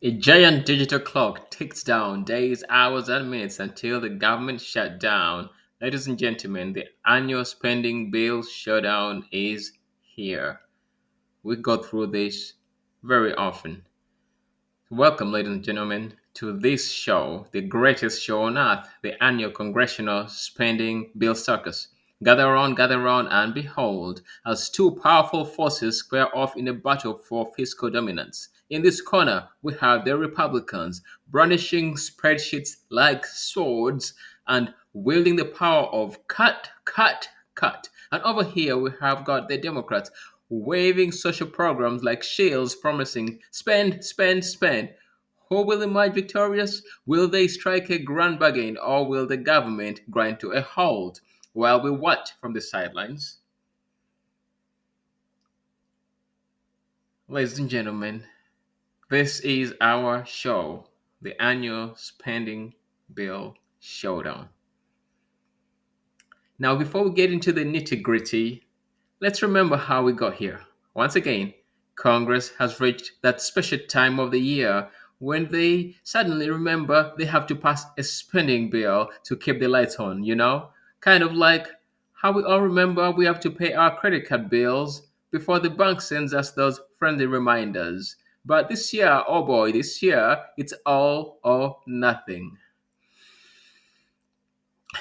A giant digital clock ticks down days, hours, and minutes until the government shut down. Ladies and gentlemen, the annual spending bill showdown is here. We go through this very often. Welcome, ladies and gentlemen, to this show, the greatest show on earth, the annual Congressional Spending Bill Circus. Gather around, and behold, as two powerful forces square off in a battle for fiscal dominance. In this corner, we have the Republicans brandishing spreadsheets like swords and wielding the power of cut, cut, cut. And over here, we have got the Democrats waving social programs like shields promising spend, spend, spend. Who will emerge victorious? Will they strike a grand bargain or will the government grind to a halt while we watch from the sidelines? Ladies and gentlemen, this is our show, the annual Spending Bill Showdown. Now, before we get into the nitty gritty, let's remember how we got here. Once again, Congress has reached that special time of the year when they suddenly remember they have to pass a spending bill to keep the lights on, Kind of like how we all remember we have to pay our credit card bills before the bank sends us those friendly reminders. But this year, oh boy, this year, it's all or nothing.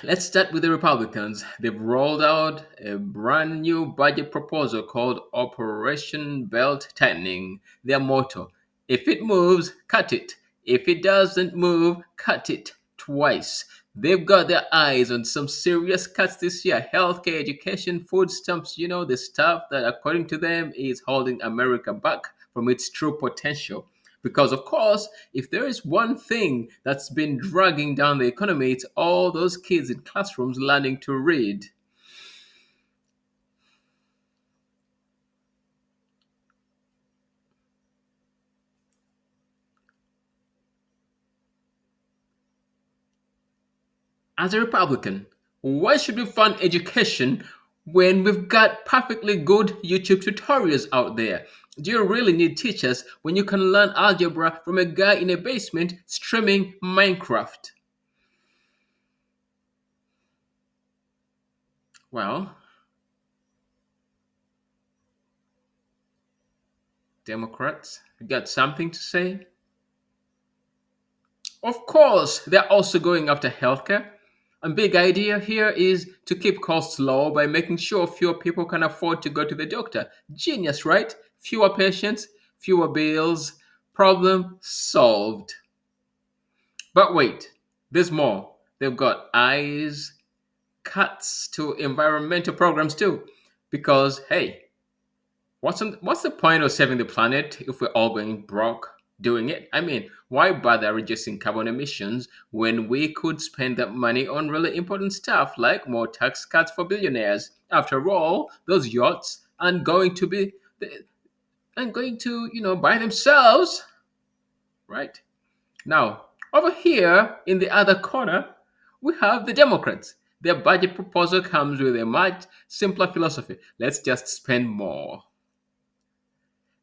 Let's start with the Republicans. They've rolled out a brand new budget proposal called Operation Belt Tightening. Their motto: if it moves, cut it. If it doesn't move, cut it twice. They've got their eyes on some serious cuts this year: healthcare, education, food stamps, the stuff that, according to them, is holding America back from its true potential. Because, of course, if there is one thing that's been dragging down the economy, it's all those kids in classrooms learning to read. As a Republican, why should we fund education when we've got perfectly good YouTube tutorials out there? Do you really need teachers when you can learn algebra from a guy in a basement streaming Minecraft? Well, Democrats, you got something to say? Of course, they're also going after healthcare. A big idea here is to keep costs low by making sure fewer people can afford to go to the doctor. Genius, right? Fewer patients, fewer bills. Problem solved. But wait, there's more. They've got eyes, cuts to environmental programs too. Because, hey, what's the point of saving the planet if we're all going broke doing it? I mean, why bother reducing carbon emissions when we could spend that money on really important stuff like more tax cuts for billionaires? After all, those yachts aren't going to be aren't going to buy themselves, right? Now, over here in the other corner, we have the Democrats. Their budget proposal comes with a much simpler philosophy. Let's just spend more.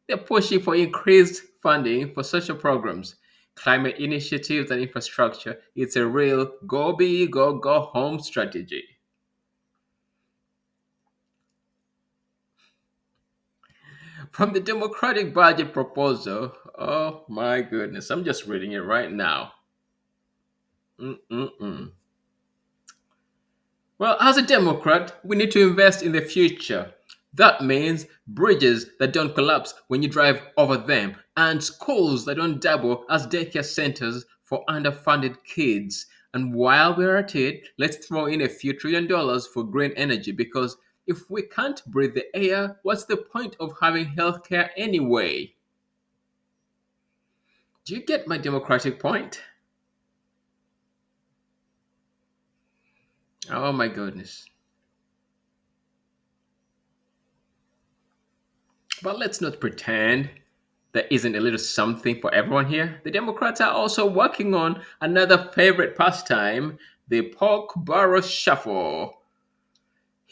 They're pushing for increased funding for social programs, climate initiatives, and infrastructure. It's a real go big go home strategy. From the Democratic budget proposal, oh my goodness, I'm just reading it right now. Mm-mm-mm. Well, as a Democrat, we need to invest in the future. That means bridges that don't collapse when you drive over them, and schools that don't double as daycare centers for underfunded kids. And while we're at it, let's throw in a few $1 trillion for green energy because if we can't breathe the air, what's the point of having healthcare anyway? Do you get my democratic point? Oh my goodness. But let's not pretend there isn't a little something for everyone here. The Democrats are also working on another favorite pastime, the pork barrel shuffle.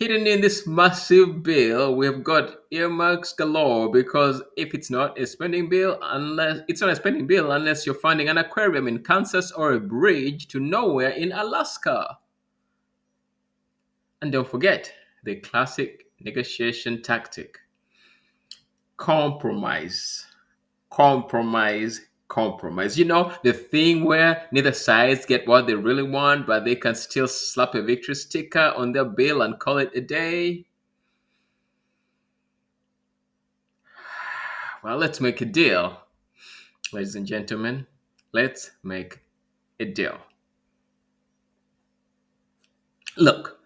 Hidden in this massive bill, we've got earmarks galore because if it's not a spending bill, unless it's not a spending bill unless you're funding an aquarium in Kansas or a bridge to nowhere in Alaska. And don't forget the classic negotiation tactic: compromise, compromise, compromise. You know, the thing where neither sides get what they really want, but they can still slap a victory sticker on their bill and call it a day. Well, let's make a deal, ladies and gentlemen. Let's make a deal. Look,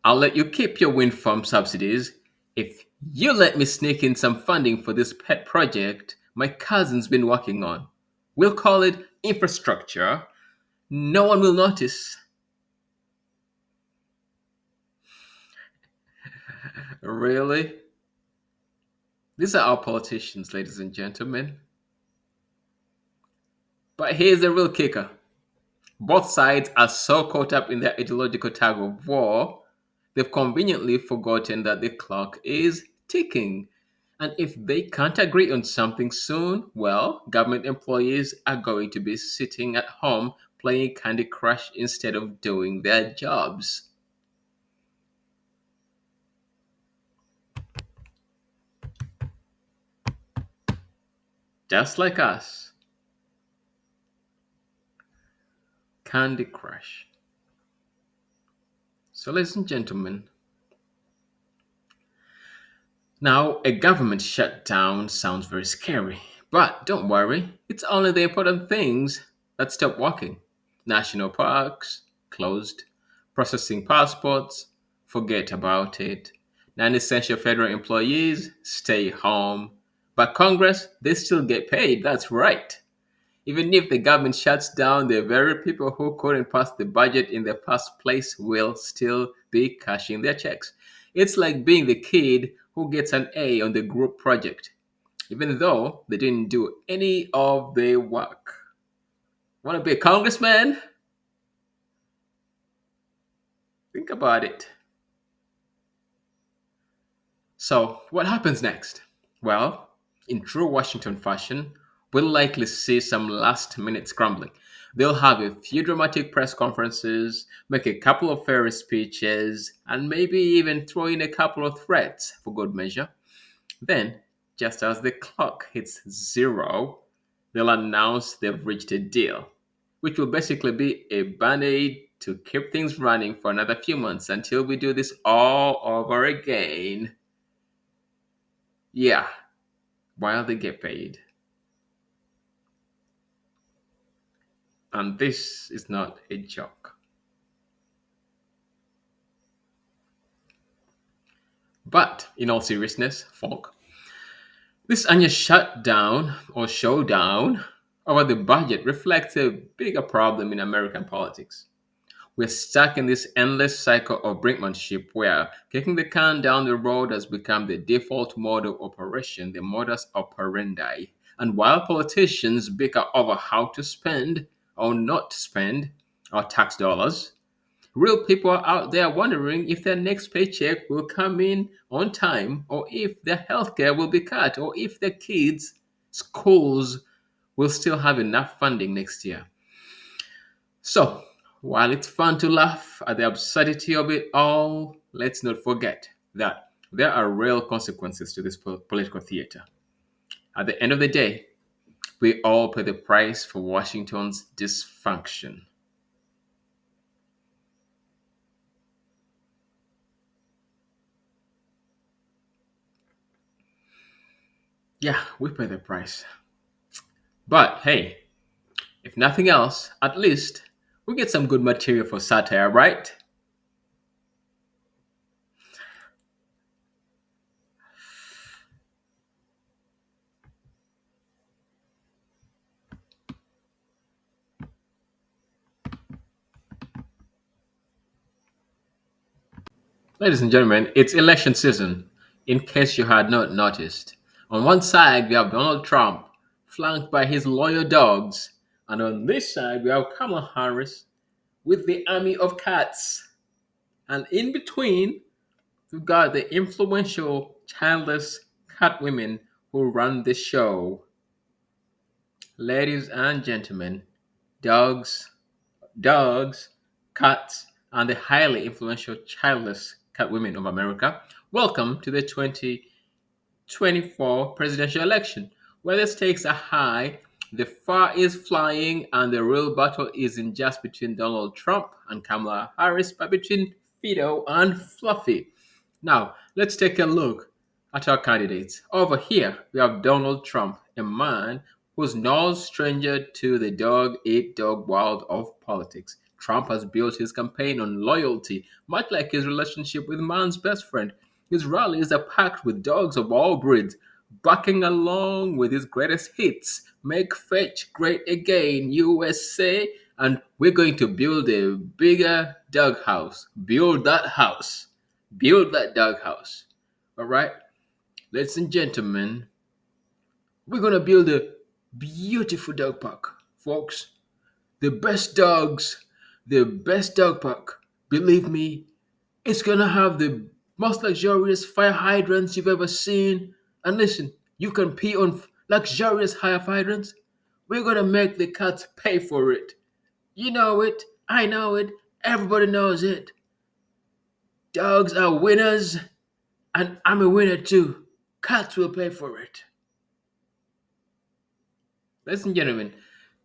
I'll let you keep your wind farm subsidies if you let me sneak in some funding for this pet project my cousin's been working on. We'll call it infrastructure. No one will notice. Really? These are our politicians, ladies and gentlemen. But here's the real kicker: both sides are so caught up in their ideological tug of war, they've conveniently forgotten that the clock is ticking. And if they can't agree on something soon, well, government employees are going to be sitting at home playing Candy Crush instead of doing their jobs. Just like us. Candy Crush. So, ladies and gentlemen, now a government shutdown sounds very scary. But don't worry, it's only the important things that stop working. National parks closed, processing passports, forget about it. Non essential federal employees stay home. But Congress, they still get paid, that's right. Even if the government shuts down, the very people who couldn't pass the budget in the first place will still be cashing their checks. It's like being the kid who gets an A on the group project, even though they didn't do any of the work. Want to be a congressman? Think about it. So, what happens next? Well, in true Washington fashion, we'll likely see some last minute scrambling. They'll have a few dramatic press conferences, make a couple of fairy speeches, and maybe even throw in a couple of threats for good measure. Then, just as the clock hits zero, they'll announce they've reached a deal, which will basically be a band aid to keep things running for another few months until we do this all over again. Yeah, while they get paid. And this is not a joke. But in all seriousness, folk, this annual shutdown or showdown over the budget reflects a bigger problem in American politics. We're stuck in this endless cycle of brinkmanship where kicking the can down the road has become the default mode of operation, the modus operandi. And while politicians bicker over how to spend or not spend our tax dollars, real people are out there wondering if their next paycheck will come in on time, or if their healthcare will be cut, or if their kids' schools will still have enough funding next year. So, while it's fun to laugh at the absurdity of it all, let's not forget that there are real consequences to this political theater. At the end of the day, we all pay the price for Washington's dysfunction. Yeah, we pay the price. But hey, if nothing else, at least we get some good material for satire, right? Ladies and gentlemen, it's election season, in case you had not noticed. On one side, we have Donald Trump, flanked by his loyal dogs, and on this side, we have Kamala Harris with the army of cats. And in between, we've got the influential childless cat women who run the show. Ladies and gentlemen, dogs, dogs, cats, and the highly influential childless cat women of America, welcome to the 2024 presidential election, where the stakes are high, the fire is flying, and the real battle isn't just between Donald Trump and Kamala Harris, but between Fido and Fluffy. Now, let's take a look at our candidates. Over here, we have Donald Trump, a man who's no stranger to the dog eat dog world of politics. Trump has built his campaign on loyalty, much like his relationship with man's best friend. His rallies are packed with dogs of all breeds, barking along with his greatest hits. Make fetch great again, USA, and we're going to build a bigger dog house. Build that house. Build that dog house. All right, ladies and gentlemen, we're gonna build a beautiful dog park, folks. The best dogs, the best dog park. Believe me, it's gonna have the most luxurious fire hydrants you've ever seen. And listen, you can pee on luxurious fire hydrants. We're gonna make the cats pay for it. You know it, I know it, everybody knows it. Dogs are winners, and I'm a winner too. Cats will pay for it. Ladies and gentlemen,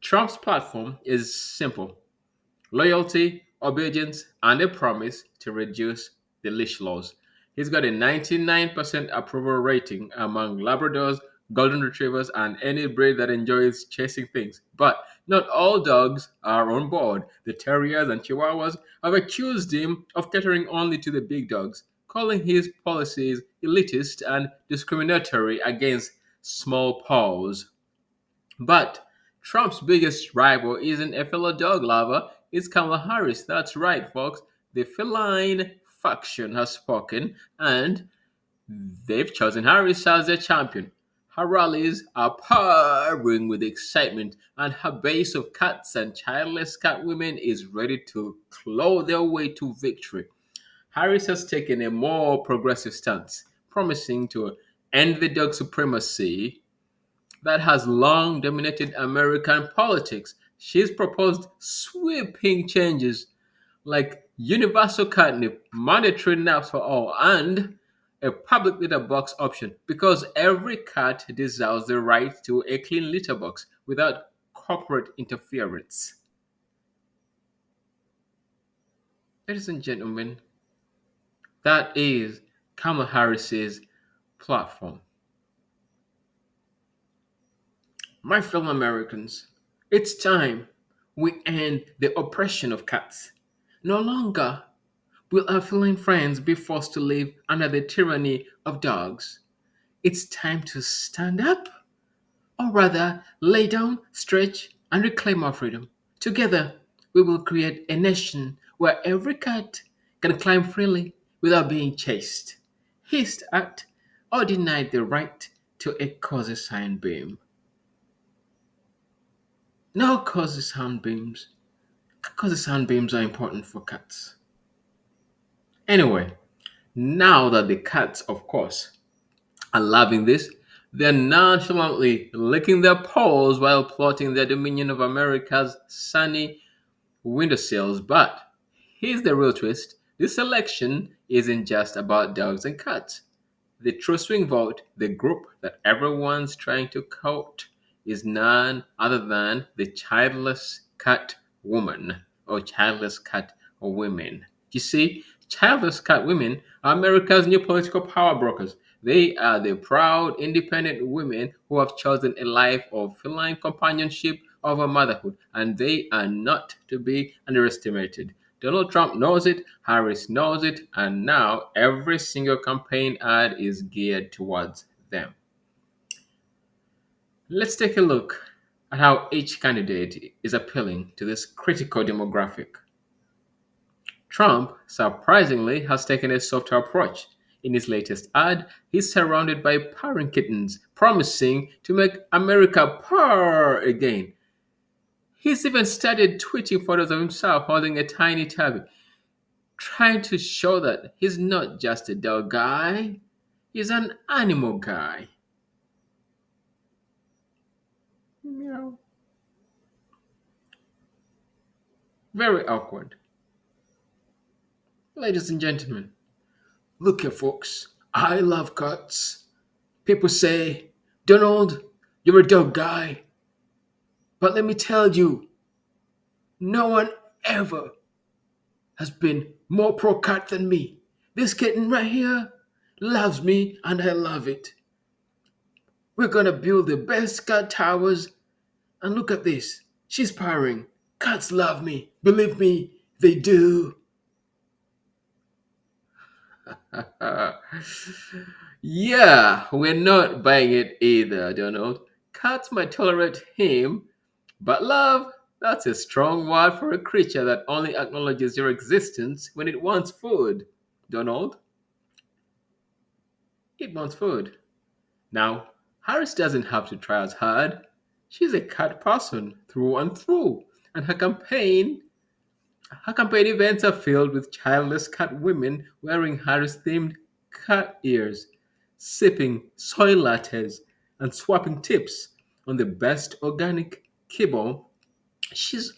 Trump's platform is simple: loyalty, obedience, and a promise to reduce the leash laws. He's got a 99% approval rating among Labradors, Golden Retrievers, and any breed that enjoys chasing things. But not all dogs are on board. The Terriers and Chihuahuas have accused him of catering only to the big dogs, calling his policies elitist and discriminatory against small paws. But Trump's biggest rival isn't a fellow dog lover, it's Kamala Harris. That's right, folks. The feline faction has spoken, and they've chosen Harris as their champion. Her rallies are purring with excitement, and her base of cats and childless cat women is ready to claw their way to victory. Harris has taken a more progressive stance, promising to end the dog supremacy that has long dominated American politics. She's proposed sweeping changes like universal catnip, mandatory naps for all, and a public litter box option because every cat deserves the right to a clean litter box without corporate interference. Ladies and gentlemen, that is Kamala Harris's platform. My fellow Americans, it's time we end the oppression of cats. No longer will our feline friends be forced to live under the tyranny of dogs. It's time to stand up, or rather, lay down, stretch, and reclaim our freedom. Together, we will create a nation where every cat can climb freely without being chased, hissed at, or denied the right to a cozy sunbeam. No cozy sunbeams. Cozy sunbeams are important for cats. Anyway, now that the cats, of course, are loving this, they're nonchalantly licking their paws while plotting their dominion of America's sunny windowsills. But here's the real twist: this election isn't just about dogs and cats. The true swing vote, the group that everyone's trying to court, is none other than the childless cat woman or childless cat women. You see, childless cat women are America's new political power brokers. They are the proud, independent women who have chosen a life of feline companionship over motherhood, and they are not to be underestimated. Donald Trump knows it, Harris knows it, and now every single campaign ad is geared towards them. Let's take a look at how each candidate is appealing to this critical demographic. Trump, surprisingly, has taken a softer approach. In his latest ad, he's surrounded by purring kittens, promising to make America purr again. He's even started tweeting photos of himself holding a tiny tabby. trying to show that he's not just a dog guy, he's an animal guy. Meow. Very awkward. Ladies and gentlemen, look here, folks. I love cats. People say, Donald, you're a dog guy. But let me tell you, no one ever has been more pro cat than me. This kitten right here loves me and I love it. We're gonna build the best cat towers. And look at this. She's purring. Cats love me. Believe me, they do. Yeah, we're not buying it either, Donald. Cats might tolerate him, but love, that's a strong word for a creature that only acknowledges your existence when it wants food. Donald, it wants food. Now, Harris doesn't have to try as hard. She's a cat person through and through, and her campaign events are filled with childless cat women wearing Harris themed cat ears, sipping soy lattes, and swapping tips on the best organic kibble. She's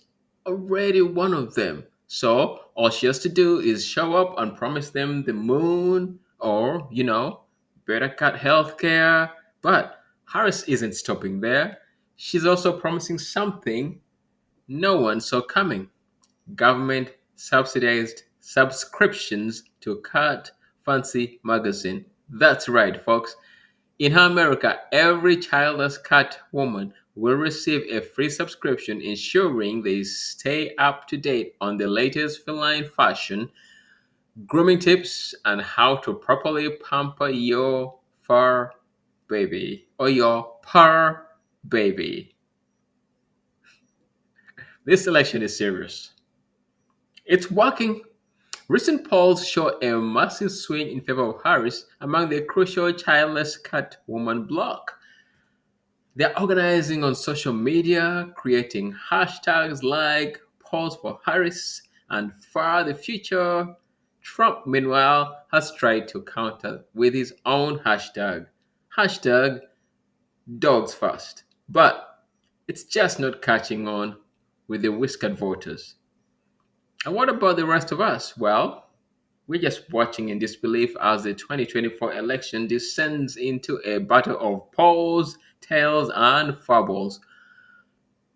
already one of them. So all she has to do is show up and promise them the moon or, better cat healthcare. But Harris isn't stopping there. She's also promising something no one saw coming: government subsidized subscriptions to Cat Fancy magazine. That's right, folks. In America, every childless cat woman will receive a free subscription ensuring they stay up to date on the latest feline fashion, grooming tips, and how to properly pamper your fur baby or your purr baby. This election is serious. It's working. Recent polls show a massive swing in favor of Harris among the crucial childless cat woman bloc. They're organizing on social media, creating hashtags like Pause for Harris and Far the Future. Trump, meanwhile, has tried to counter with his own hashtag Dogs First. But it's just not catching on with the whiskered voters. And what about the rest of us? Well, we're just watching in disbelief as the 2024 election descends into a battle of paws, tails, and fumbles.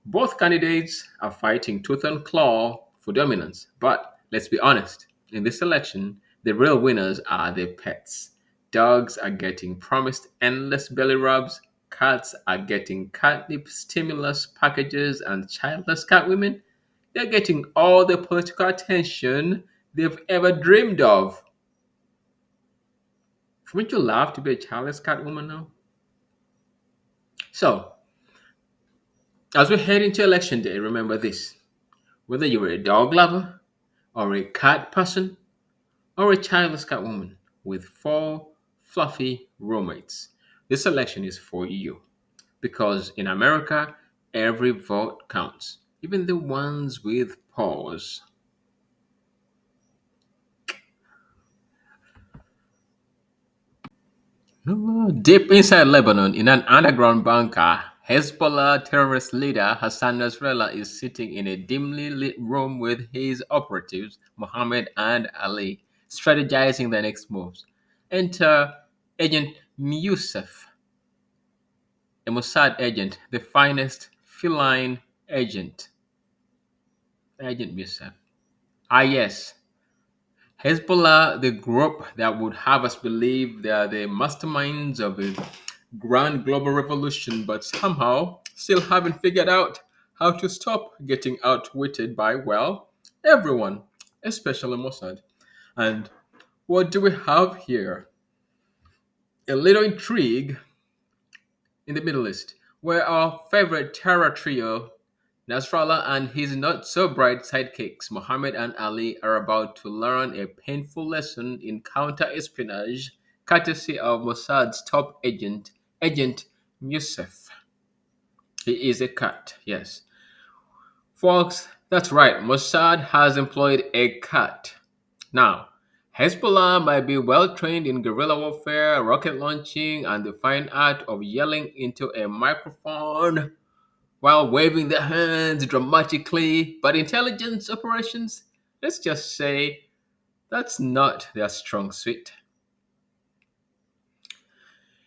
Both candidates are fighting tooth and claw for dominance. But let's be honest, in this election, the real winners are the pets. Dogs are getting promised endless belly rubs, cats are getting catnip stimulus packages, and childless cat women, they're getting all the political attention they've ever dreamed of. Wouldn't you love to be a childless cat woman now? So, as we head into election day, remember this: whether you're a dog lover, or a cat person, or a childless cat woman with four fluffy roommates, this election is for you. Because in America, every vote counts, even the ones with paws. Deep inside Lebanon, in an underground bunker, Hezbollah terrorist leader Hassan Nasrallah is sitting in a dimly lit room with his operatives, Mohammed and Ali, strategizing the next moves. Enter Agent Yusuf, a Mossad agent, the finest feline agent. Agent Yusuf. Ah, yes, Hezbollah, the group that would have us believe they are the masterminds of a grand global revolution, but somehow still haven't figured out how to stop getting outwitted by, well, everyone, especially Mossad. And what do we have here? A little intrigue in the Middle East, where our favorite terror trio, Nasrallah and his not so bright sidekicks, Muhammad and Ali, are about to learn a painful lesson in counter espionage, courtesy of Mossad's top agent, Agent Yusuf. He is a cat, yes. Folks, that's right, Mossad has employed a cat. Now, Hezbollah might be well trained in guerrilla warfare, rocket launching, and the fine art of yelling into a microphone while waving their hands dramatically, but intelligence operations, let's just say, that's not their strong suit.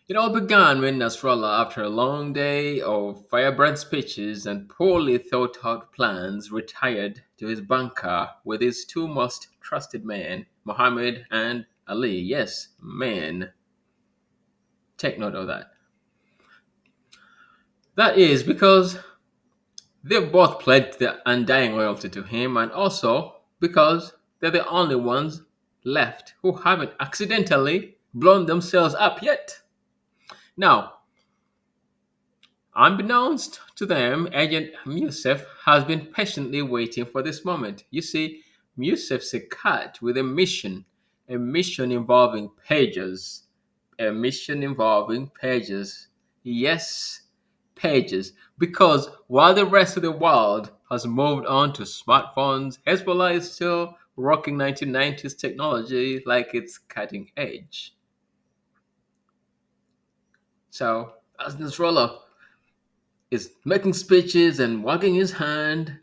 It all began when Nasrallah, after a long day of firebrand speeches and poorly thought out plans, retired to his bunker with his two most trusted men, Muhammad and Ali. Yes, men. Take note of that. That is because they've both pledged their undying loyalty to him, and also because they're the only ones left who haven't accidentally blown themselves up yet. Now, unbeknownst to them, Agent Musef has been patiently waiting for this moment. You see, Musef's a cat with a mission involving pages, a mission involving pages. Yes, pages. Because while the rest of the world has moved on to smartphones, Hezbollah is still rocking 1990s technology like it's cutting edge. So, as Nasrallah is making speeches and wagging his hand.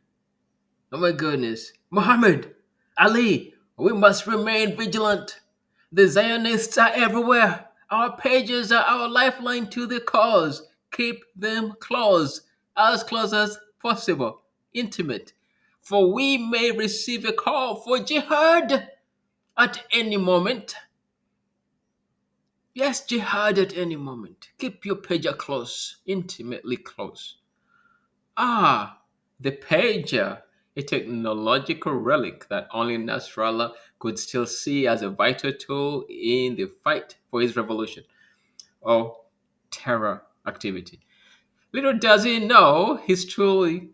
Oh my goodness. Muhammad, Ali, we must remain vigilant. The Zionists are everywhere. Our pages are our lifeline to the cause. Keep them close as possible, intimate. For we may receive a call for jihad at any moment. Yes, jihad at any moment. Keep your pager close, intimately close. Ah, the pager, a technological relic that only Nasrallah could still see as a vital tool in the fight for his revolution or terror activity. Little does he know his trusty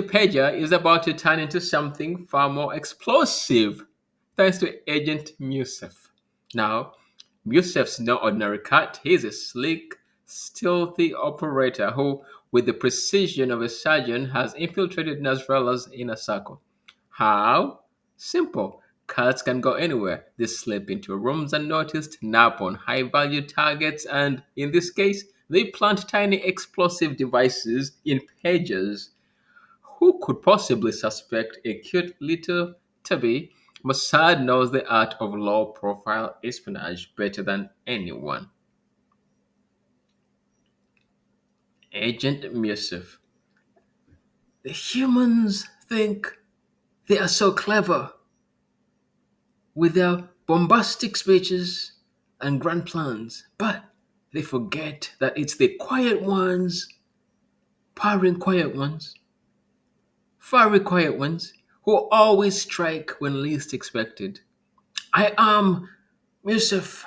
pager is about to turn into something far more explosive thanks to Agent Musef. Now, Musef's no ordinary cat. He's a sleek, stealthy operator who, with the precision of a surgeon, has infiltrated Nasrallah's inner circle. How? Simple. Cats can go anywhere. They slip into rooms unnoticed, nap on high value targets, and in this case, they plant tiny explosive devices in pages. Who could possibly suspect a cute little tubby? Mossad knows the art of low profile espionage better than anyone. Agent Musef. The humans think they are so clever with their bombastic speeches and grand plans, but they forget that it's the quiet ones, purring quiet ones, fiery quiet ones, who always strike when least expected. I am Yusuf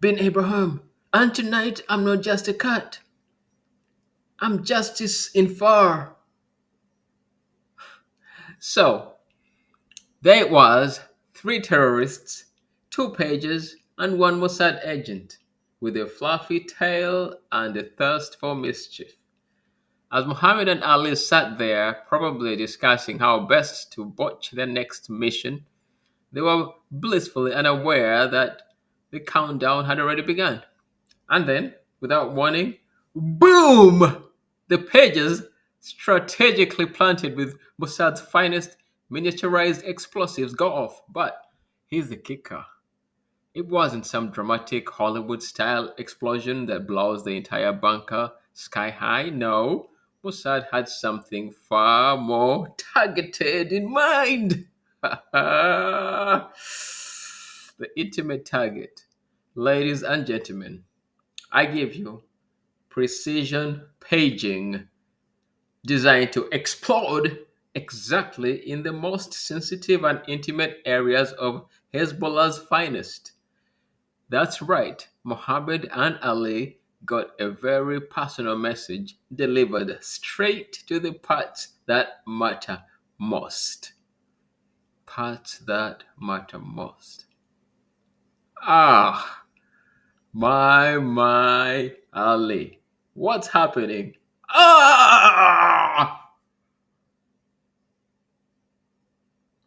bin Abraham, and tonight I'm not just a cat. I'm justice in far. So, there it was, three terrorists, two pages, and one Mossad agent, with a fluffy tail and a thirst for mischief. As Muhammad and Ali sat there, probably discussing how best to botch their next mission, they were blissfully unaware that the countdown had already begun. And then, without warning, boom! The pages, strategically planted with Mossad's finest miniaturized explosives, go off. But here's the kicker. It wasn't some dramatic Hollywood style explosion that blows the entire bunker sky high. No, Mossad had something far more targeted in mind. The intimate target. Ladies and gentlemen, I give you precision paging designed to explode exactly in the most sensitive and intimate areas of Hezbollah's finest. That's right, Muhammad and Ali got a very personal message delivered straight to the parts that matter most. Parts that matter most. Ah, my, Ali. What's happening? Ah!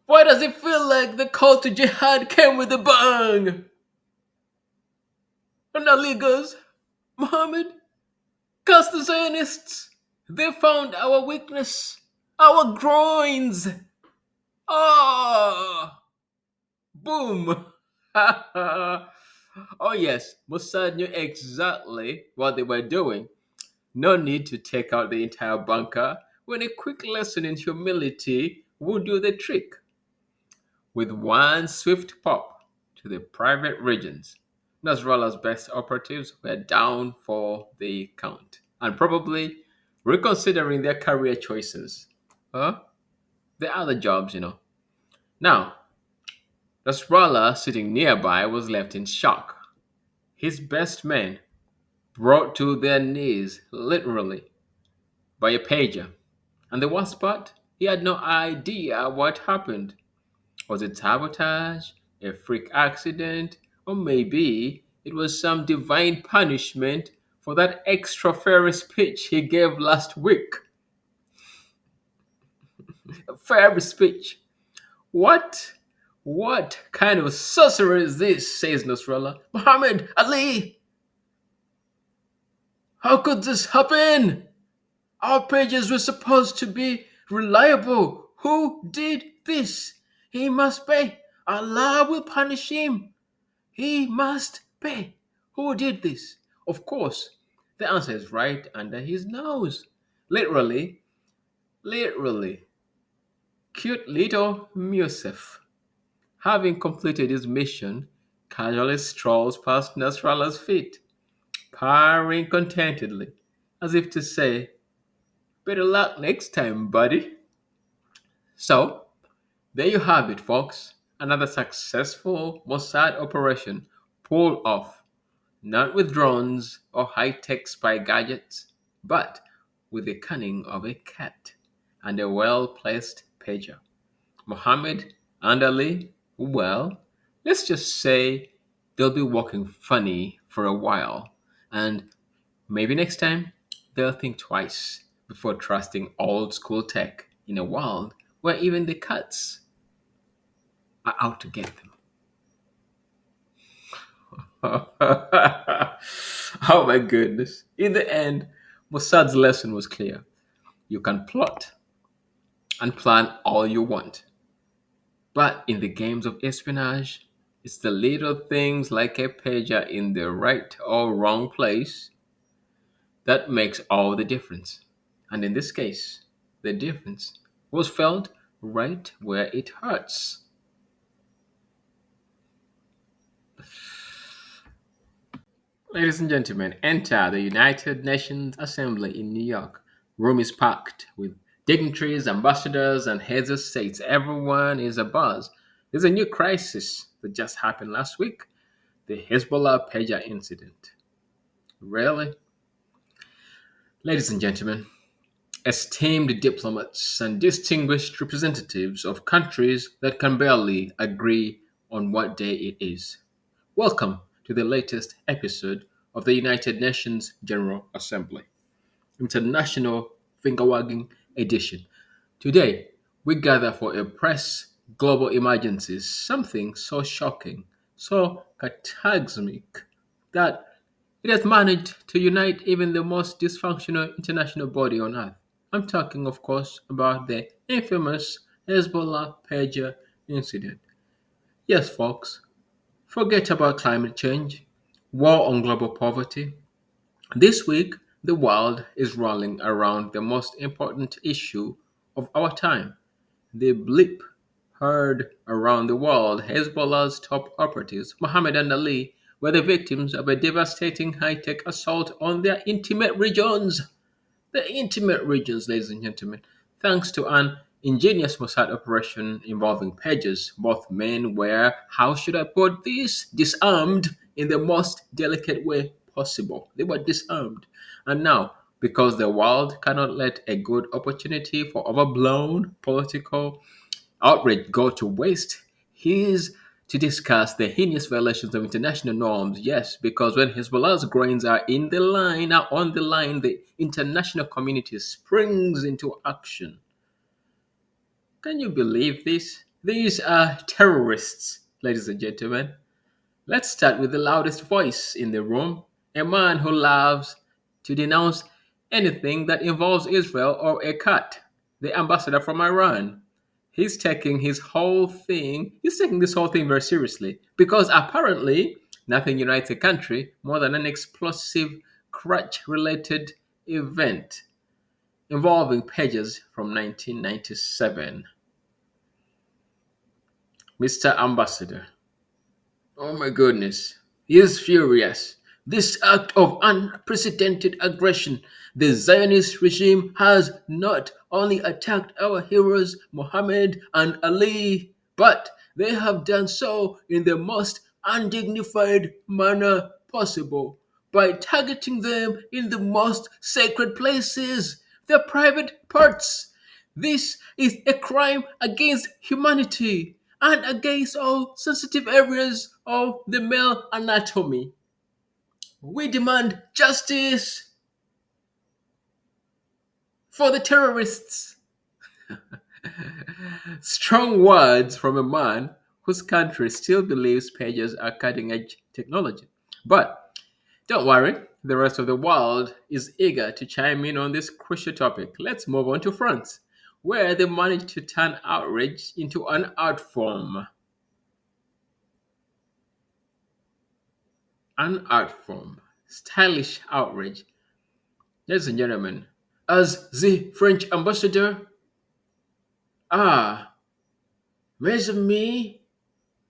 Why does it feel like the call to jihad came with a bang? And Ali goes, Muhammad, cast the Zionists. They found our weakness, our groins. Ah, boom. Oh, yes, Mossad knew exactly what they were doing. No need to take out the entire bunker when a quick lesson in humility would do the trick. With one swift pop to the private regions, Nasrallah's best operatives were down for the count and probably reconsidering their career choices. Huh? The other jobs. Now, Nasrallah sitting nearby was left in shock. His best men brought to their knees, literally, by a pager. And the worst part, he had no idea what happened. Was it sabotage, a freak accident, or maybe it was some divine punishment for that extra fairy speech he gave last week? A fairy speech. What? What kind of sorcery is this? Says Nasrallah. Muhammad Ali, how could this happen? Our pages were supposed to be reliable. Who did this? He must pay. Allah will punish him. He must pay. Who did this? Of course, the answer is right under his nose. Literally, literally. Cute little Musef, having completed his mission, casually strolls past Nasrallah's feet, purring contentedly, as if to say, better luck next time, buddy. So, there you have it, folks. Another successful Mossad operation pulled off, not with drones or high tech spy gadgets, but with the cunning of a cat and a well placed pager. Mohammed and Ali, well, let's just say they'll be walking funny for a while, and maybe next time they'll think twice before trusting old school tech in a world where even the cats are out to get them. Oh my goodness. In the end, Mossad's lesson was clear. You can plot and plan all you want, but in the games of espionage, it's the little things like a pager in the right or wrong place that makes all the difference. And in this case, the difference was felt right where it hurts. Ladies and gentlemen, enter the United Nations Assembly in New York. Room is packed with dignitaries, ambassadors, and heads of states. Everyone is abuzz. There's a new crisis that just happened last week, the Hezbollah pager incident. Really? Ladies and gentlemen, esteemed diplomats and distinguished representatives of countries that can barely agree on what day it is. Welcome to the latest episode of the United Nations General Assembly, International Finger Wagging Edition. Today, we gather for a press global emergencies, something so shocking, so cataclysmic that it has managed to unite even the most dysfunctional international body on earth. I'm talking, of course, about the infamous Hezbollah pager incident. Yes, folks, forget about climate change, war on global poverty. This week, the world is rolling around the most important issue of our time. The blip heard around the world, Hezbollah's top operatives, Mohammed and Ali, were the victims of a devastating high tech assault on their intimate regions. The intimate regions, ladies and gentlemen, thanks to an ingenious Mossad operation involving pages. Both men were, how should I put this, disarmed in the most delicate way possible. They were disarmed. And now, because the world cannot let a good opportunity for overblown political outrage go to waste, he's to discuss the heinous violations of international norms. Yes, because when Hezbollah's groins are on the line, the international community springs into action. Can you believe this? These are terrorists, ladies and gentlemen. Let's start with the loudest voice in the room, a man who loves to denounce anything that involves Israel or a cat, the ambassador from Iran. He's taking this whole thing very seriously because apparently nothing unites a country more than an explosive crutch related event involving pages from 1997. Mr. Ambassador, oh my goodness. He is furious. This act of unprecedented aggression, the Zionist regime has not only attacked our heroes Muhammad and Ali, but they have done so in the most undignified manner possible by targeting them in the most sacred places, their private parts. This is a crime against humanity and against all sensitive areas of the male anatomy. We demand justice for the terrorists. Strong words from a man whose country still believes pages are cutting edge technology. But don't worry, the rest of the world is eager to chime in on this crucial topic. Let's move on to France, where they managed to turn outrage into an art form. An art form. Stylish outrage. Ladies and gentlemen, as the French ambassador, ah, mes amis,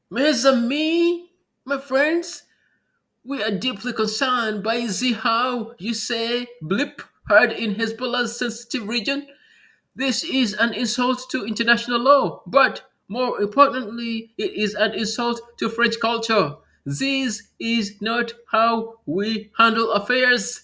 mes amis, my friends, we are deeply concerned by the how you say blip heard in Hezbollah's sensitive region. This is an insult to international law, but more importantly, it is an insult to French culture. This is not how we handle affairs.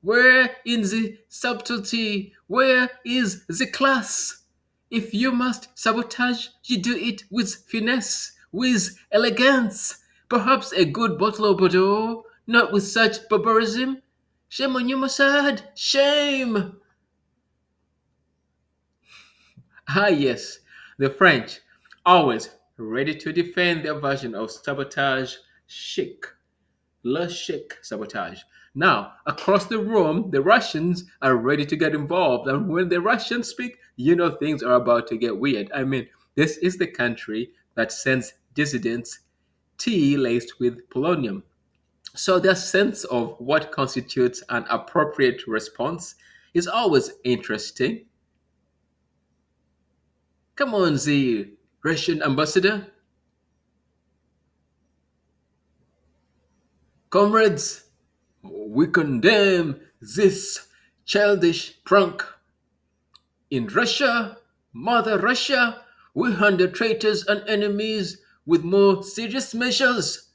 Where is the subtlety? Where is the class? If you must sabotage, you do it with finesse, with elegance, perhaps a good bottle of Bordeaux, not with such barbarism. Shame on you, Mossad! Shame! Ah, yes, the French, always ready to defend their version of sabotage chic, le chic sabotage. Now, across the room, the Russians are ready to get involved, and when the Russians speak, you know things are about to get weird. I mean, this is the country that sends dissidents tea laced with polonium. So their sense of what constitutes an appropriate response is always interesting. Come on, the Russian ambassador. Comrades, we condemn this childish prank. In Russia, Mother Russia, we handle traitors and enemies with more serious measures.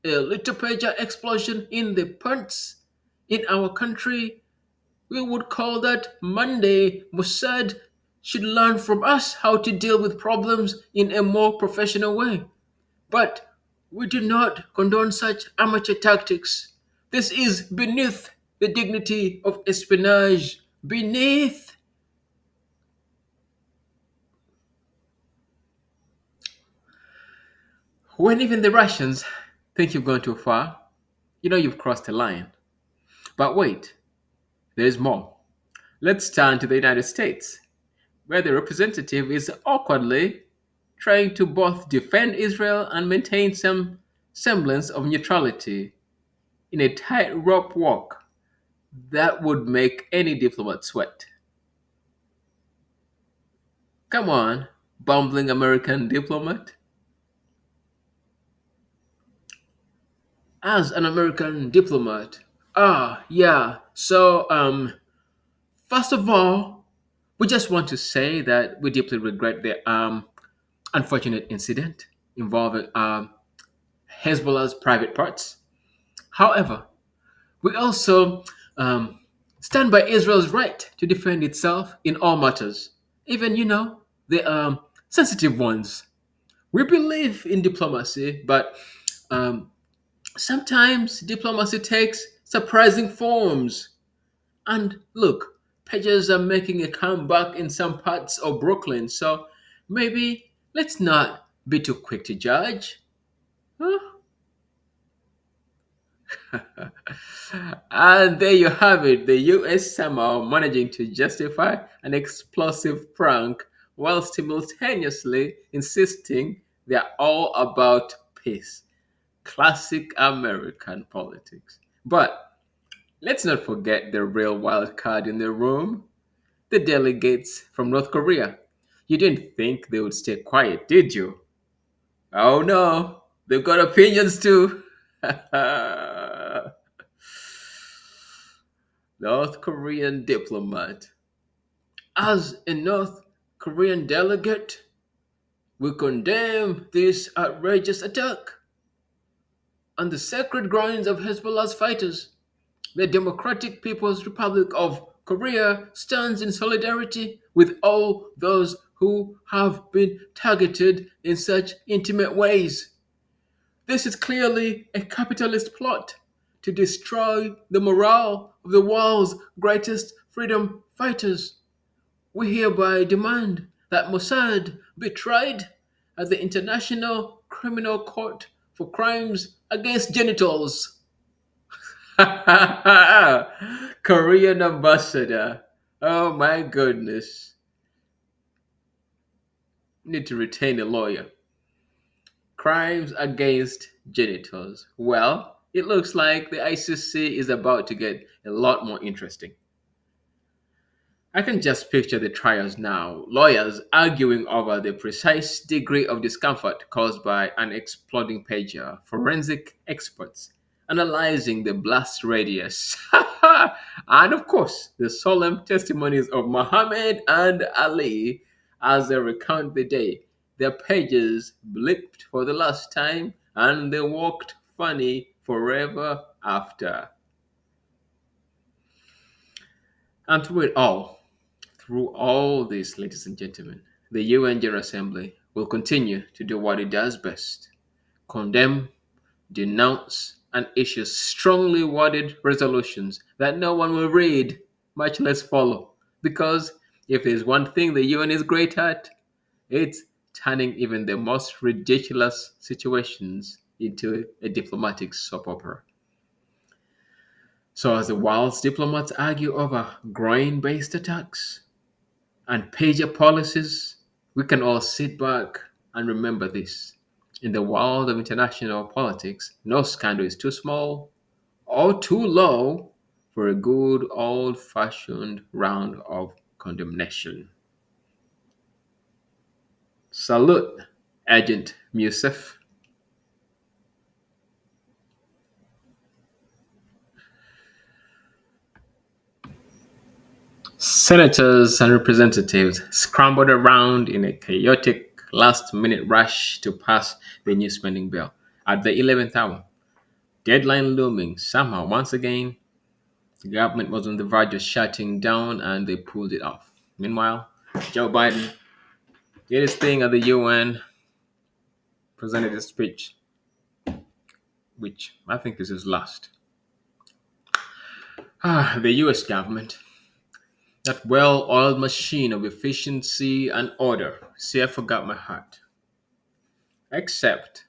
A little pager explosion in the pants. In our country, we would call that Monday. Mossad should learn from us how to deal with problems in a more professional way. But we do not condone such amateur tactics. This is beneath the dignity of espionage. Beneath. When even the Russians think you've gone too far, you know you've crossed the line. But wait, there's more. Let's turn to the United States, where the representative is awkwardly trying to both defend Israel and maintain some semblance of neutrality in a tightrope walk that would make any diplomat sweat. Come on, bumbling American diplomat. As an American diplomat, yeah. First of all, we just want to say that we deeply regret the unfortunate incident involving Hezbollah's private parts. However, we also stand by Israel's right to defend itself in all matters, even, the sensitive ones. We believe in diplomacy, but um, sometimes diplomacy takes surprising forms. And look, pages are making a comeback in some parts of Brooklyn, so maybe Let's not be too quick to judge. Huh? And there you have it, the US somehow managing to justify an explosive prank while simultaneously insisting they're all about peace. Classic American politics. But let's not forget the real wild card in the room, the delegates from North Korea. You didn't think they would stay quiet, did you? Oh no, they've got opinions too. North Korean diplomat. As a North Korean delegate, we condemn this outrageous attack on the sacred grounds of Hezbollah's fighters. The Democratic People's Republic of Korea stands in solidarity with all those who have been targeted in such intimate ways. This is clearly a capitalist plot to destroy the morale of the world's greatest freedom fighters. We hereby demand that Mossad be tried at the International Criminal Court for crimes against genitals. Korean ambassador. Oh my goodness. Need to retain a lawyer. Crimes against genitals. Well, it looks like the ICC is about to get a lot more interesting. I can just picture the trials now, lawyers arguing over the precise degree of discomfort caused by an exploding pager, forensic experts analyzing the blast radius, and of course, the solemn testimonies of Muhammad and Ali as they recount the day. Their pages blipped for the last time and they walked funny forever after. And through all this, ladies and gentlemen, the UN General Assembly will continue to do what it does best: condemn, denounce, and issue strongly worded resolutions that no one will read, much less follow. Because if there's one thing the UN is great at, it's turning even the most ridiculous situations into a diplomatic soap opera. So, as the world's diplomats argue over grain based attacks, and pager policies, we can all sit back and remember this. In the world of international politics, no scandal is too small or too low for a good old fashioned round of condemnation. Salute, Agent Musef. Senators and representatives scrambled around in a chaotic last minute rush to pass the new spending bill. At the 11th hour, deadline looming, somehow, once again, the government was on the verge of shutting down and they pulled it off. Meanwhile, Joe Biden did his thing at the UN, presented his speech, which I think is his last. The US government, that well oiled machine of efficiency and order, see, I forgot my heart. Except,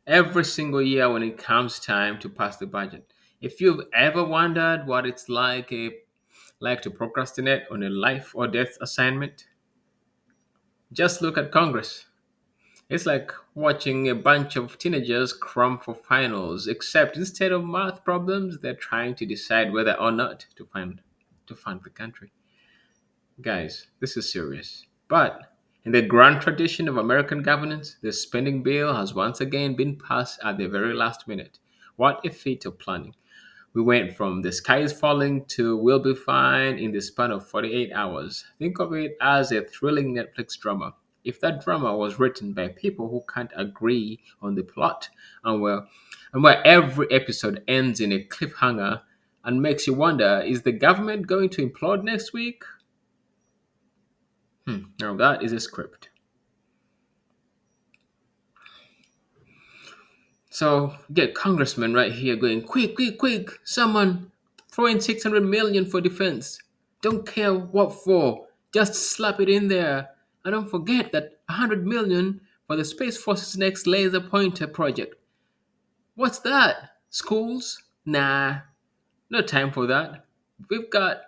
every single year when it comes time to pass the budget. If you've ever wondered what it's like to procrastinate on a life or death assignment, just look at Congress. It's like watching a bunch of teenagers cram for finals, except instead of math problems, they're trying to decide whether or not to fund the country. Guys, this is serious. But in the grand tradition of American governance, the spending bill has once again been passed at the very last minute. What a feat of planning. We went from the sky is falling to we'll be fine in the span of 48 hours. Think of it as a thrilling Netflix drama. If that drama was written by people who can't agree on the plot and where every episode ends in a cliffhanger and makes you wonder, is the government going to implode next week? Now that is a script. So get congressmen right here going, quick, quick, quick, someone throw in 600 million for defense. Don't care what for, just slap it in there And don't forget that 100 million for the Space Force's next laser pointer project. What's that? Schools? Nah, no time for that. We've got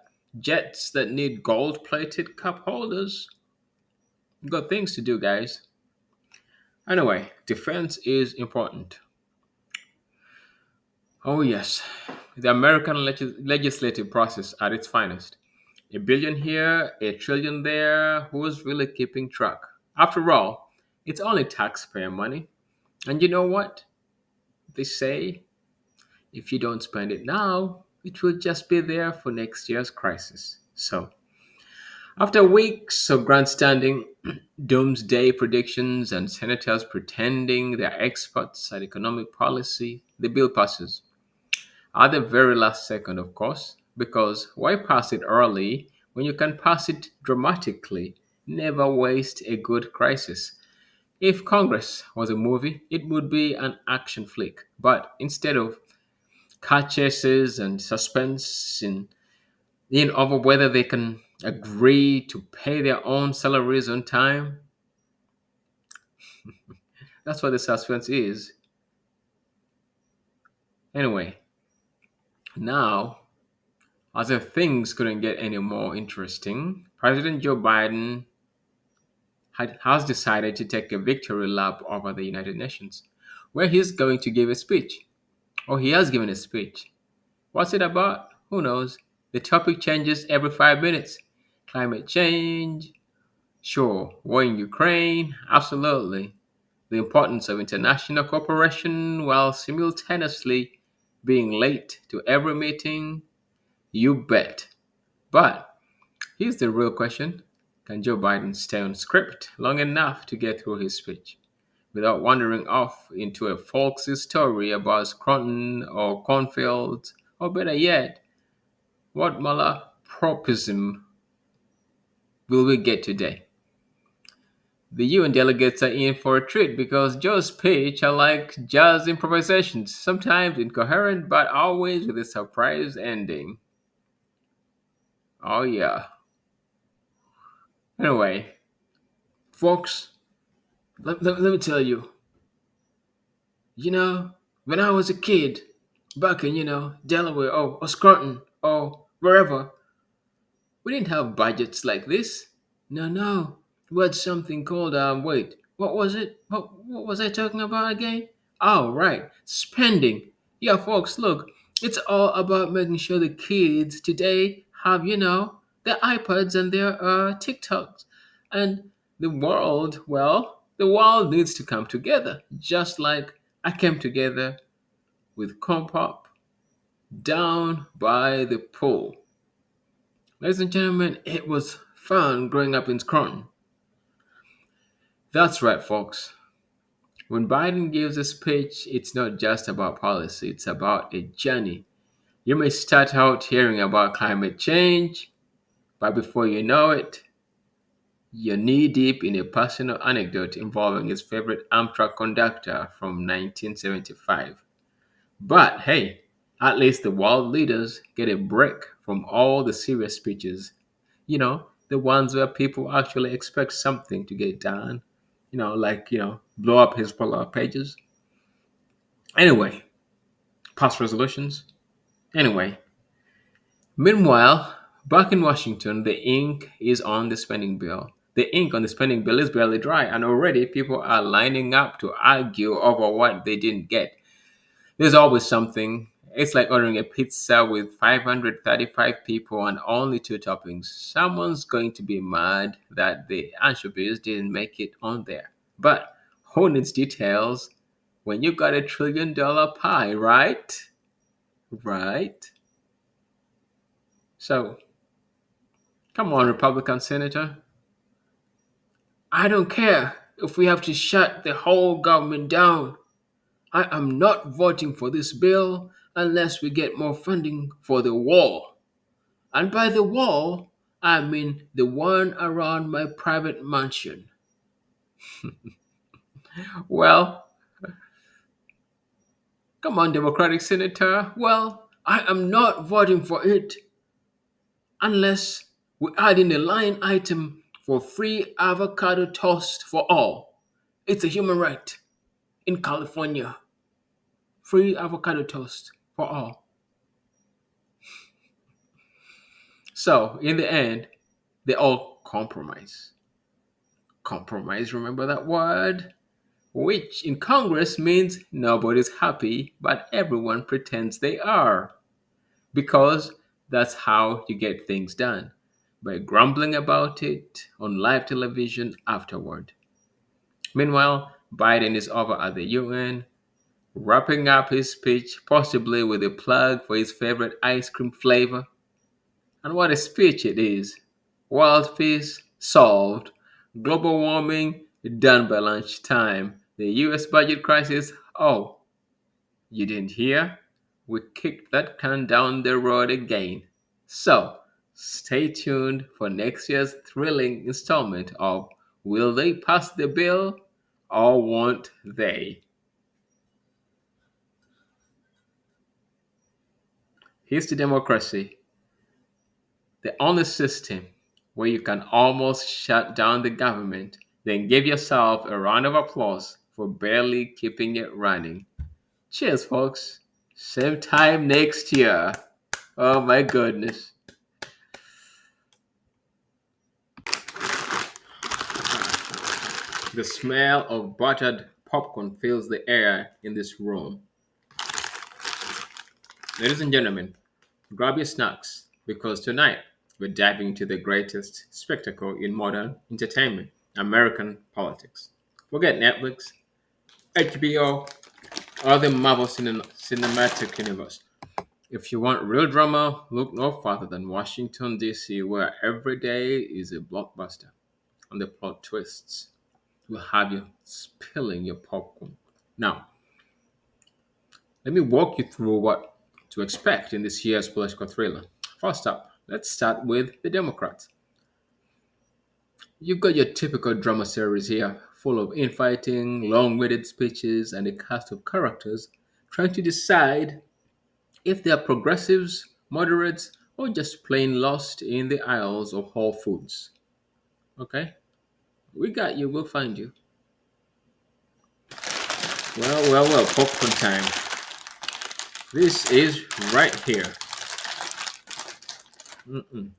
jets that need gold plated cup holders. We've got things to do, guys. Anyway, defense is important. Oh, yes, the American legislative process at its finest. A billion here, a trillion there. Who's really keeping track? After all, it's only taxpayer money. And you know what? They say if you don't spend it now, it will just be there for next year's crisis. So, after weeks of grandstanding, doomsday predictions, and senators pretending they're experts at economic policy, the bill passes. At the very last second, of course, because why pass it early when you can pass it dramatically? Never waste a good crisis. If Congress was a movie, it would be an action flick. But instead of car chases and suspense over whether they can agree to pay their own salaries on time, that's what the suspense is. Anyway, now, as if things couldn't get any more interesting, President Joe Biden has decided to take a victory lap over the United Nations, where he's going to give a speech. Or he has given a speech. What's it about? Who knows? The topic changes every 5 minutes. Climate change, sure. War in Ukraine, absolutely. The importance of international cooperation while simultaneously being late to every meeting, you bet. But here's the real question. Can Joe Biden stay on script long enough to get through his speech without wandering off into a folksy story about Scranton or cornfields, or better yet, what malapropism will we get today? The UN delegates are in for a treat because Joe's speech are like jazz improvisations, sometimes incoherent but always with a surprise ending. Oh yeah. Anyway, folks, let me tell you, when I was a kid, back in, Delaware or Scranton or wherever, we didn't have budgets like this. No, no. We had something called wait, what was it? What was I talking about again? Oh, right. Spending. Yeah, folks, look, it's all about making sure the kids today have, their iPads and their TikToks. And the world needs to come together, just like I came together with Compop down by the pool. Ladies and gentlemen, it was fun growing up in Scranton. That's right, folks. When Biden gives a speech, it's not just about policy, it's about a journey. You may start out hearing about climate change, but before you know it, you're knee deep in a personal anecdote involving his favorite Amtrak conductor from 1975. But hey, at least the world leaders get a break from all the serious speeches. The ones where people actually expect something to get done. Blow up Hezbollah pages. Anyway, past resolutions. Anyway, meanwhile, back in Washington, the ink is on the spending bill. The ink on the spending bill is barely dry, and already people are lining up to argue over what they didn't get. There's always something. It's like ordering a pizza with 535 people and only two toppings. Someone's going to be mad that the anchovies didn't make it on there. But who needs details when you got $1 trillion pie, right? Right? So, come on, Republican Senator. I don't care if we have to shut the whole government down. I am not voting for this bill unless we get more funding for the wall. And by the wall, I mean the one around my private mansion. Well, come on, Democratic Senator. Well, I am not voting for it unless we add in a line item for free avocado toast for all. It's a human right in California. Free avocado toast for all. So, in the end, they all compromise. Compromise, remember that word? Which in Congress means nobody's happy, but everyone pretends they are. Because that's how you get things done, by grumbling about it on live television afterward. Meanwhile, Biden is over at the UN, wrapping up his speech, possibly with a plug for his favorite ice cream flavor. And what a speech it is! World peace solved, global warming done by lunchtime, the US budget crisis, oh, you didn't hear? We kicked that can down the road again. So, stay tuned for next year's thrilling installment of Will They Pass the Bill or Won't They? Here's to democracy, the only system where you can almost shut down the government, then give yourself a round of applause for barely keeping it running. Cheers, folks. Same time next year. Oh my goodness. The smell of buttered popcorn fills the air in this room. Ladies and gentlemen, grab your snacks because tonight we're diving into the greatest spectacle in modern entertainment, American politics. Forget Netflix, HBO, or the Marvel Cinematic Universe. If you want real drama, look no farther than Washington, D.C., where every day is a blockbuster, and the plot twists will have you spilling your popcorn. Now, let me walk you through what to expect in this year's political thriller. First up, let's start with the Democrats. You've got your typical drama series here, full of infighting, long winded speeches, and a cast of characters trying to decide if they are progressives, moderates, or just plain lost in the aisles of Whole Foods. Okay? We got you, we'll find you. Well, popcorn time. This is right here. Mm-mm.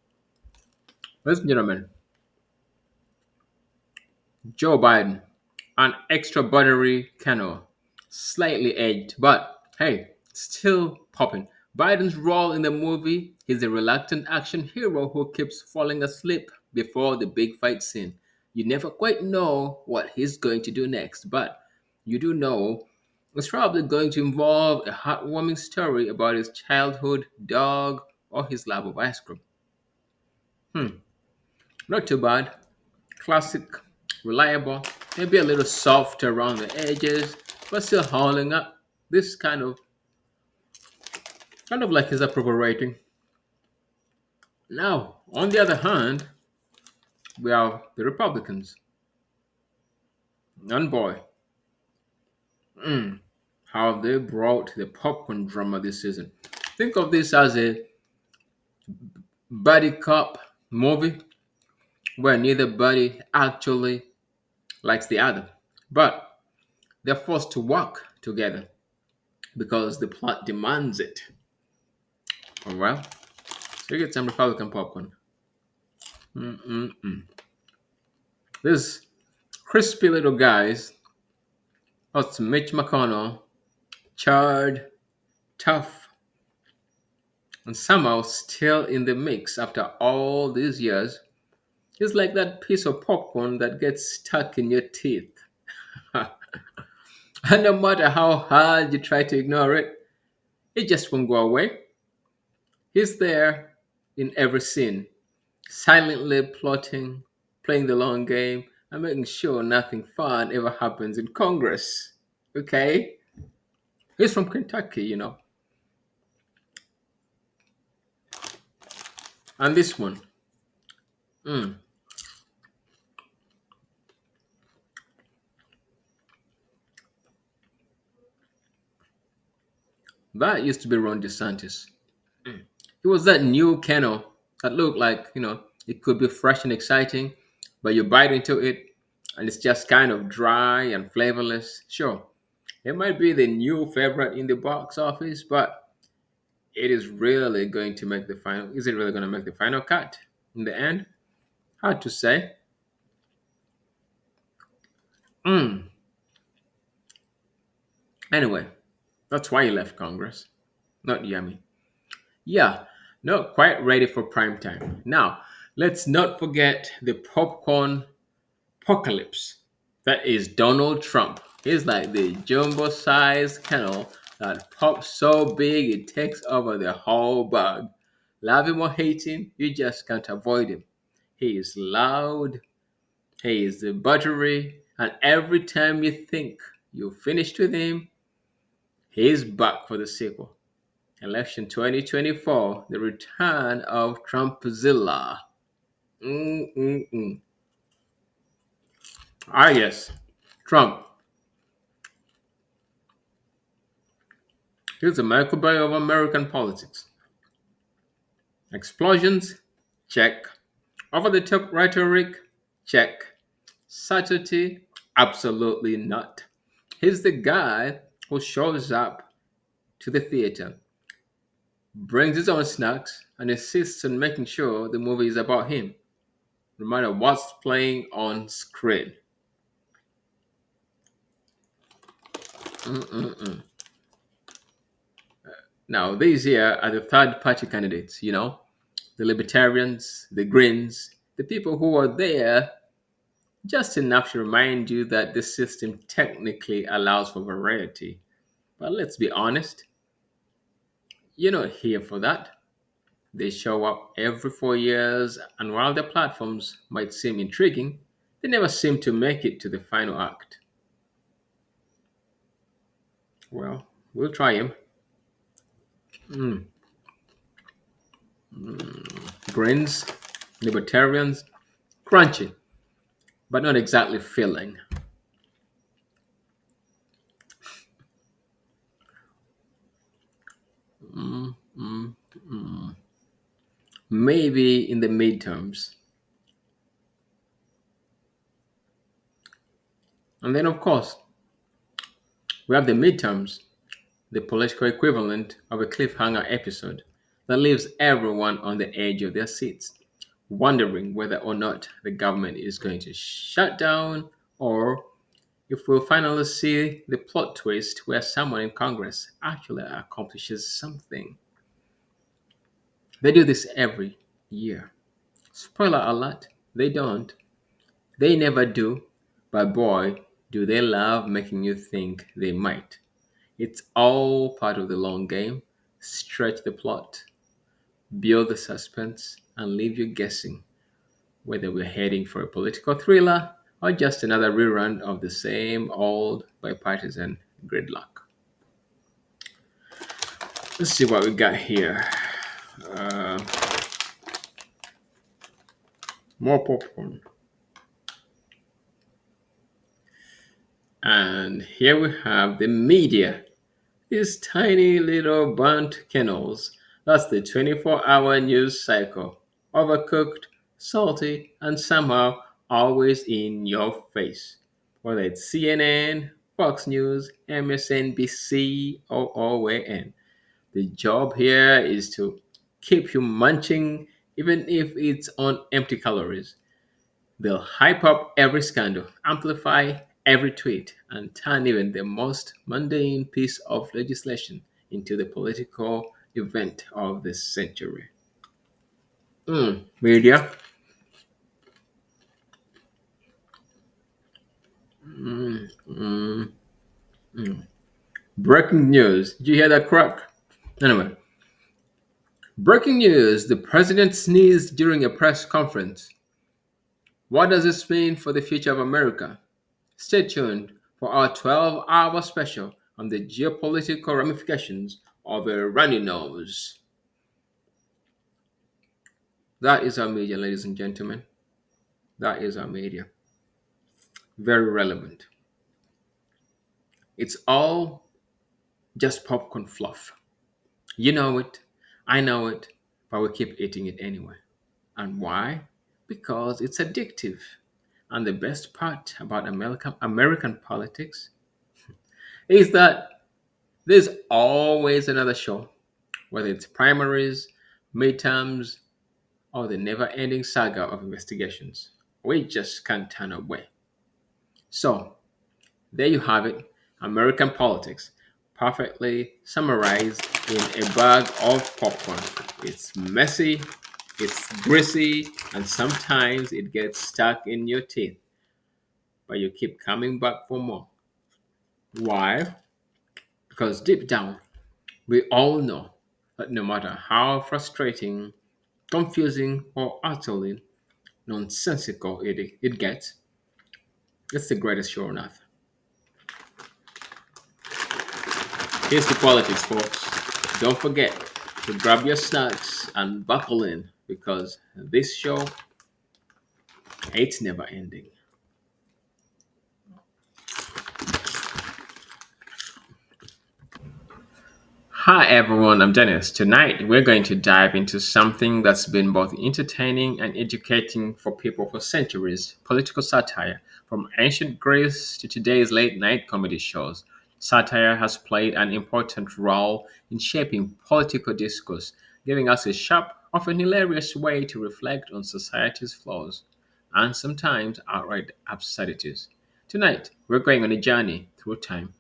Ladies and gentlemen, Joe Biden, an extra buttery canoe, slightly aged, but hey, still popping. Biden's role in the movie, he's a reluctant action hero who keeps falling asleep before the big fight scene. You never quite know what he's going to do next, but you do know it's probably going to involve a heartwarming story about his childhood dog or his love of ice cream. Hmm, not too bad. Classic, reliable, maybe a little soft around the edges, but still holding up. This kind of like his approval rating. Now, on the other hand, we have the Republicans. And boy, how they brought the popcorn drama this season. Think of this as a buddy cop movie where neither buddy actually likes the other, but they're forced to work together because the plot demands it. All right, so you get some Republican popcorn. Mm-mm-mm. These crispy little guys, that's Mitch McConnell, charred, tough, and somehow still in the mix after all these years. It's like that piece of popcorn that gets stuck in your teeth. And no matter how hard you try to ignore it, it just won't go away. He's there in every scene, silently plotting, playing the long game, and making sure nothing fun ever happens in Congress. Okay? He's from Kentucky. And this one, mm, that used to be Ron DeSantis. He was that new kennel that looked like, it could be fresh and exciting, but you bite into it and it's just kind of dry and flavorless. Sure, it might be the new favorite in the box office, but it is really going to make the final. Is it really going to make the final cut in the end? Hard to say. Mm. Anyway, that's why he left Congress. Not yummy. Yeah, not quite ready for prime time. Now, let's not forget the popcorn apocalypse. That is Donald Trump. He's like the jumbo sized kennel that pops so big it takes over the whole bag. Love him or hate him, you just can't avoid him. He is loud, he is buttery, and every time you think you're finished with him, he's back for the sequel. Election 2024, the return of Trumpzilla. Mm-mm-mm. Ah, yes, Trump. He's the Michael Bay of American politics. Explosions? Check. Over the top rhetoric? Check. Subtlety? Absolutely not. He's the guy who shows up to the theater, brings his own snacks, and insists on making sure the movie is about him, no matter what's playing on screen. Mm-mm-mm. Now, these here are the third party candidates, the libertarians, the Greens, the people who are there just enough to remind you that the system technically allows for variety. But let's be honest, you're not here for that. They show up every 4 years, and while their platforms might seem intriguing, they never seem to make it to the final act. Well, we'll try him. Mm. Greens, libertarians, crunchy, but not exactly filling. Mm, mm, mm. Maybe in the midterms. And then, of course, we have the midterms, the political equivalent of a cliffhanger episode that leaves everyone on the edge of their seats, wondering whether or not the government is going to shut down or if we'll finally see the plot twist where someone in Congress actually accomplishes something. They do this every year. Spoiler alert, they don't. They never do, but boy, do they love making you think they might. It's all part of the long game. Stretch the plot, build the suspense, and leave you guessing whether we're heading for a political thriller or just another rerun of the same old bipartisan gridlock. Let's see what we got here. Uh, More popcorn. And here we have the media. These tiny little burnt kennels. That's the 24-hour news cycle. Overcooked, salty, and somehow always in your face. Whether it's CNN, Fox News, MSNBC, or WN. The job here is to keep you munching even if it's on empty calories. They'll hype up every scandal, amplify every tweet, and turn even the most mundane piece of legislation into the political event of the century. Media. Mm, mm, mm. Breaking news. Did you hear that crack? Anyway, breaking news. The president sneezed during a press conference. What does this mean for the future of America? Stay tuned for our 12-hour special on the geopolitical ramifications of a runny nose. That is our media, ladies and gentlemen. That is our media. Very relevant. It's all just popcorn fluff. You know it, I know it, but we keep eating it anyway. And why? Because it's addictive. And the best part about American politics is that there's always another show, whether it's primaries, midterms, or the never ending saga of investigations. We just can't turn away. So, there you have it, American politics, perfectly summarized in a bag of popcorn. It's messy, it's greasy, and sometimes it gets stuck in your teeth, but you keep coming back for more. Why? Because deep down, we all know that no matter how frustrating, confusing, or utterly nonsensical it gets, it's the greatest show on earth. Here's the politics, folks. Don't forget to grab your snacks and buckle in because this show, it's never ending. Hi everyone, I'm Dennis. Tonight we're going to dive into something that's been both entertaining and educating for people for centuries, political satire. From ancient Greece to today's late night comedy shows, satire has played an important role in shaping political discourse, giving us a sharp, often hilarious way to reflect on society's flaws and sometimes outright absurdities. Tonight, we're going on a journey through time,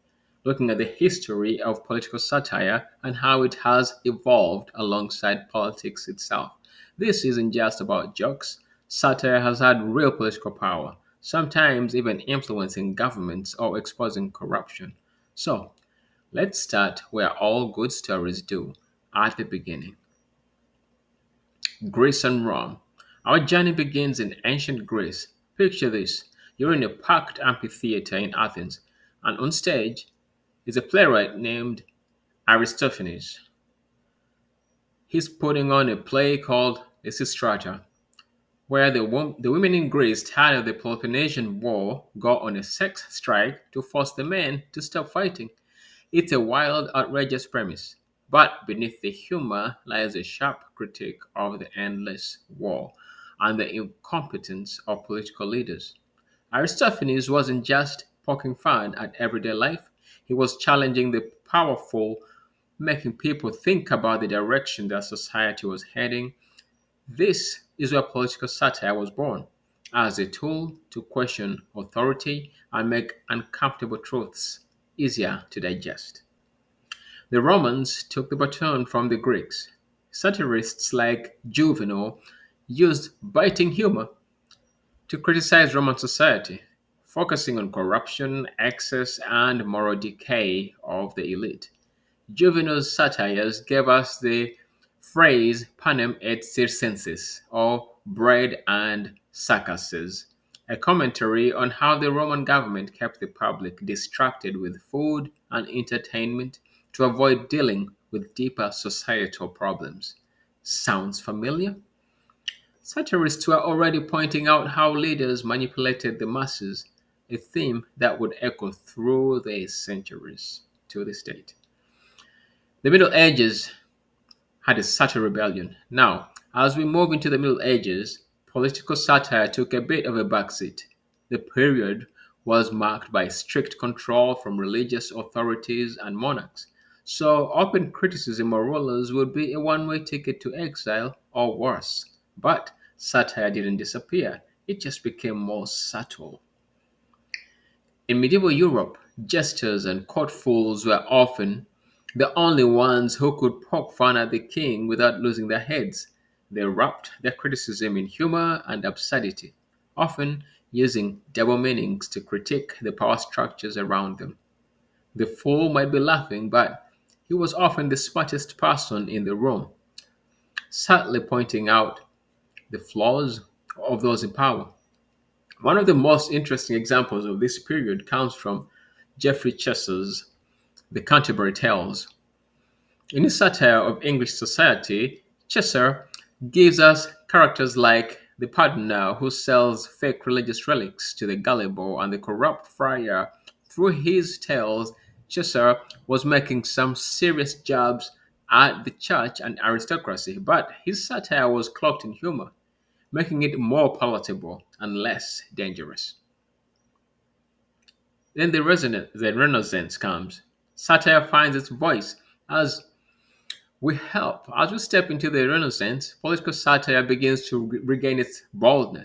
looking at the history of political satire and how it has evolved alongside politics itself. This isn't just about jokes. Satire has had real political power, sometimes even influencing governments or exposing corruption. So, let's start where all good stories do, at the beginning. Greece and Rome. Our journey begins in ancient Greece. Picture this: you're in a packed amphitheater in Athens, and on stage is a playwright named Aristophanes. He's putting on a play called Lysistrata, where the women in Greece, tired of the Peloponnesian War, go on a sex strike to force the men to stop fighting. It's a wild, outrageous premise, but beneath the humor lies a sharp critique of the endless war and the incompetence of political leaders. Aristophanes wasn't just poking fun at everyday life, he was challenging the powerful, making people think about the direction that society was heading. This is where political satire was born, as a tool to question authority and make uncomfortable truths easier to digest. The Romans took the baton from the Greeks. Satirists like Juvenal used biting humor to criticize Roman society, focusing on corruption, excess, and moral decay of the elite. Juvenal's satires gave us the phrase panem et circenses, or bread and circuses, a commentary on how the Roman government kept the public distracted with food and entertainment to avoid dealing with deeper societal problems. Sounds familiar? Satirists were already pointing out how leaders manipulated the masses, a theme that would echo through the centuries to this date. The Middle Ages had a satire rebellion. Now, as we move into the Middle Ages, political satire took a bit of a backseat. The period was marked by strict control from religious authorities and monarchs, so open criticism of rulers would be a one way ticket to exile or worse. But satire didn't disappear, it just became more subtle. In medieval Europe, jesters and court fools were often the only ones who could poke fun at the king without losing their heads. They wrapped their criticism in humor and absurdity, often using double meanings to critique the power structures around them. The fool might be laughing, but he was often the smartest person in the room, subtly pointing out the flaws of those in power. One of the most interesting examples of this period comes from Geoffrey Chaucer's The Canterbury Tales. In his satire of English society, Chaucer gives us characters like the pardoner who sells fake religious relics to the gullible and the corrupt friar. Through his tales, Chaucer was making some serious jabs at the church and aristocracy, but his satire was cloaked in humor. making it more palatable and less dangerous. Then the Renaissance comes. Satire finds its voice as as we step into the Renaissance, political satire begins to regain its boldness.